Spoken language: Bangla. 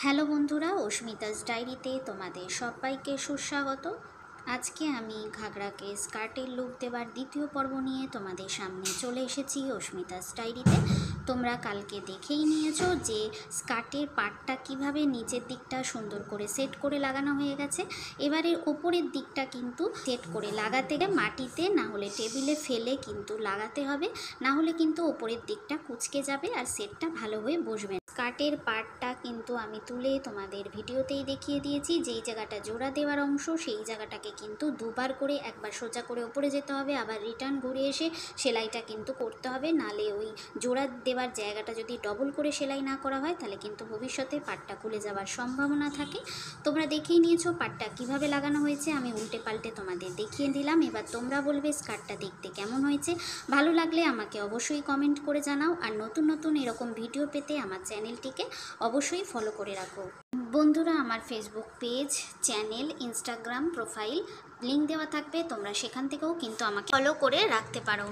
হ্যালো বন্ধুরা, অস্মিতাস ডায়েরিতে তোমাদের সবাইকে সুস্বাগত। আজকে আমি ঘাগরাকে স্কার্টের লুক দেওয়ার দ্বিতীয় পর্ব নিয়ে তোমাদের সামনে চলে এসেছি অস্মিতাস ডায়েরিতে। তোমরা কালকে দেখেই নিয়েছো যে স্কার্টের পাটটা কিভাবে নিচের দিকটা সুন্দর করে সেট করে লাগানো হয়ে গেছে। এবারের ওপরের দিকটা কিন্তু সেট করে লাগাতে গেলে মাটিতে না হলে টেবিলে ফেলে কিন্তু লাগাতে হবে, না হলে কিন্তু ওপরের দিকটা কুঁচকে যাবে আর সেটটা ভালো হয়ে বসবে। স্কার্টের পার্টটা কিন্তু আমি তুলে তোমাদের ভিডিওতেই দেখিয়ে দিয়েছি। যেই জায়গাটা জোড়া দেওয়ার অংশ সেই জায়গাটাকে কিন্তু দুবার করে, একবার সোজা করে ওপরে যেতে হবে, আবার রিটার্ন ঘুরে এসে সেলাইটা কিন্তু করতে হবে। নালে ওই জোড়া দেওয়ার জায়গাটা যদি ডবল করে সেলাই না করা হয় তাহলে কিন্তু ভবিষ্যতে পাটটা খুলে যাওয়ার সম্ভাবনা থাকে। তোমরা দেখেই নিয়েছো পাটটা কিভাবে লাগানো হয়েছে, আমি উল্টে পাল্টে তোমাদের দেখিয়ে দিলাম। এবার তোমরা বলবে স্কার্টটা দেখতে কেমন হয়েছে। ভালো লাগলে আমাকে অবশ্যই কমেন্ট করে জানাও। আর নতুন নতুন এরকম ভিডিও পেতে আমার চ্যানেলটিকে অবশ্যই ফলো করে রাখো। বন্ধুরা, আমার Facebook page, channel, Instagram profile link দেওয়া থাকবে, তোমরা সেখান থেকেও কিন্তু আমাকে ফলো করে রাখতে পারো।